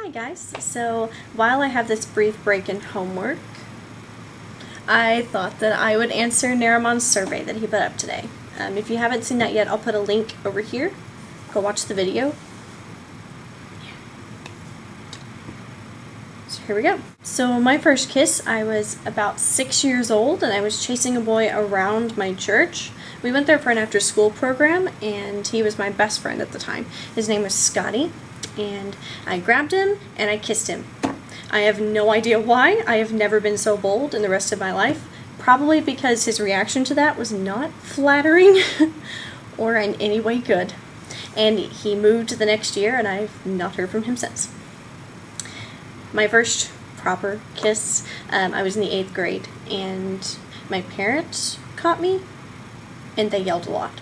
Hi guys, so while I have this brief break in homework, I thought that I would answer Nariman's survey that he put up today. If you haven't seen that yet, I'll put a link over here. Go watch the video. So here we go. So my first kiss, I was about 6 years old and I was chasing a boy around my church. We went there for an after-school program and he was my best friend at the time. His name was Scotty. And I grabbed him and I kissed him. I have no idea why. I have never been so bold in the rest of my life. Probably because his reaction to that was not flattering or in any way good. And he moved the next year and I've not heard from him since. My first proper kiss, I was in the 8th grade and my parents caught me and they yelled a lot.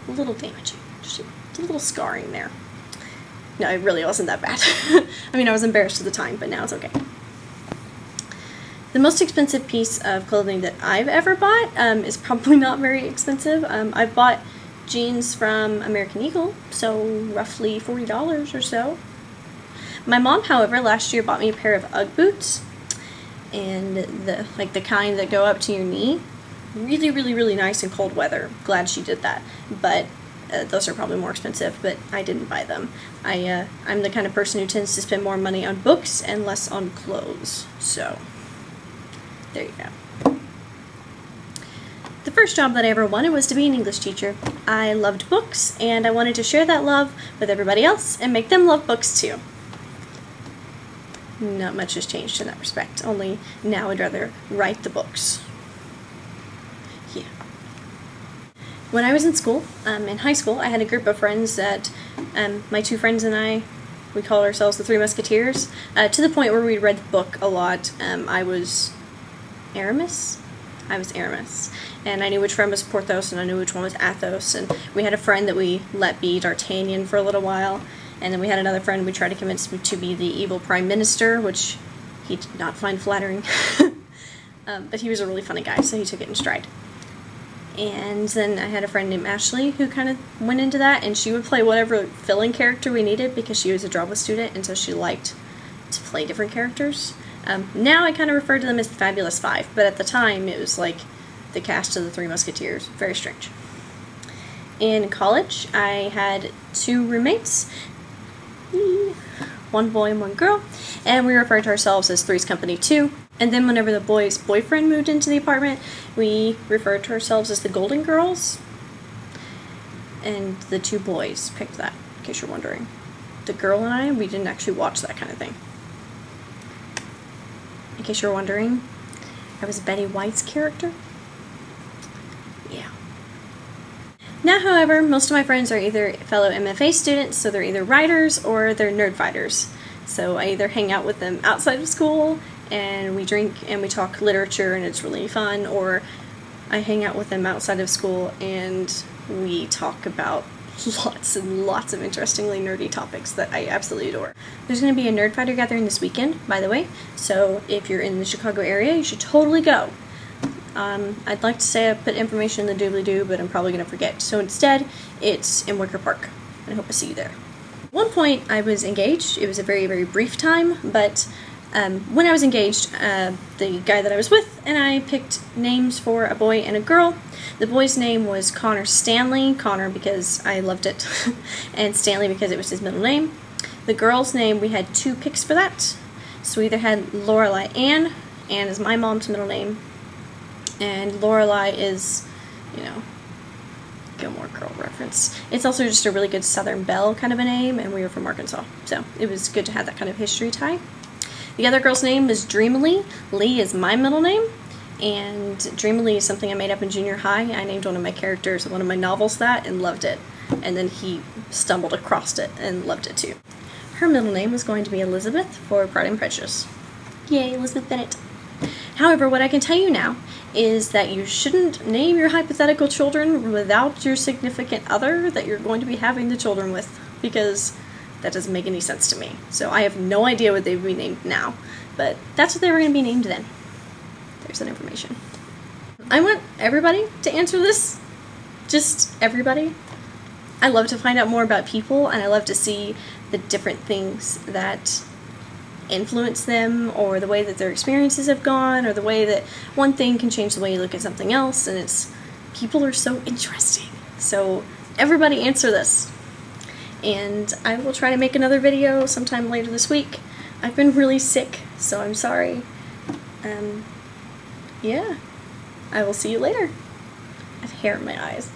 A little damaging, just a little scarring there. No, it really wasn't that bad. I mean, I was embarrassed at the time, but now it's okay. The most expensive piece of clothing that I've ever bought is probably not very expensive. I've bought jeans from American Eagle, so roughly $40 or so. My mom, however, last year bought me a pair of Ugg boots, and the kind that go up to your knee. Really, really, really nice in cold weather. Glad she did that, but those are probably more expensive, but I didn't buy them. I'm the kind of person who tends to spend more money on books and less on clothes, so there you go. The first job that I ever wanted was to be an English teacher. I loved books, and I wanted to share that love with everybody else and make them love books too. Not much has changed in that respect, only now I'd rather write the books. Yeah. When I was in school, in high school, I had a group of friends that my two friends and I, we called ourselves the Three Musketeers, to the point where we read the book a lot. I was Aramis? I was Aramis. And I knew which friend was Porthos and I knew which one was Athos. And we had a friend that we let be D'Artagnan for a little while. And then we had another friend we tried to convince to be the evil Prime Minister, which he did not find flattering. But he was a really funny guy, so he took it in stride. And then I had a friend named Ashley who kind of went into that, and she would play whatever fill-in character we needed because she was a drama student, and so she liked to play different characters. Now I kind of refer to them as the Fabulous Five, but at the time it was like the cast of the Three Musketeers. Very strange. In college, I had 2 roommates, one boy and one girl, and we referred to ourselves as Three's Company 2. And then whenever the boy's boyfriend moved into the apartment, we referred to ourselves as the Golden Girls. And the 2 boys picked that, in case you're wondering. The girl and I, we didn't actually watch that kind of thing. In case you're wondering, I was Betty White's character. Yeah. Now, however, most of my friends are either fellow MFA students, so they're either writers or they're nerd fighters. So I either hang out with them outside of school and we drink and we talk literature and it's really fun, or I hang out with them outside of school and we talk about lots and lots of interestingly nerdy topics that I absolutely adore. There's going to be a Nerd Fighter gathering this weekend, by the way, so if you're in the Chicago area, you should totally go. I'd like to say I put information in the doobly-doo, but I'm probably going to forget, so instead, it's in Wicker Park, and I hope to see you there. At one point, I was engaged. It was a very, very brief time, but when I was engaged, the guy that I was with and I picked names for a boy and a girl. The boy's name was Connor Stanley, Connor because I loved it, and Stanley because it was his middle name. The girl's name, we had 2 picks for that. So we either had Lorelai Ann is my mom's middle name, and Lorelai is, you know, Gilmore Girl reference. It's also just a really good Southern Belle kind of a name, and we were from Arkansas, so it was good to have that kind of history tie. The other girl's name is Dreamily. Lee is my middle name, and Dreamily is something I made up in junior high. I named one of my characters in one of my novels that and loved it, and then he stumbled across it and loved it too. Her middle name was going to be Elizabeth for Pride and Prejudice. Yay, Elizabeth Bennet. However, what I can tell you now is that you shouldn't name your hypothetical children without your significant other that you're going to be having the children with, because that doesn't make any sense to me. So I have no idea what they would be named now, but that's what they were going to be named then. There's that information. I want everybody to answer this. Just everybody. I love to find out more about people, and I love to see the different things that influence them, or the way that their experiences have gone, or the way that one thing can change the way you look at something else. And people are so interesting. So everybody answer this. And I will try to make another video sometime later this week. I've been really sick, so I'm sorry. Yeah. I will see you later. I have hair in my eyes.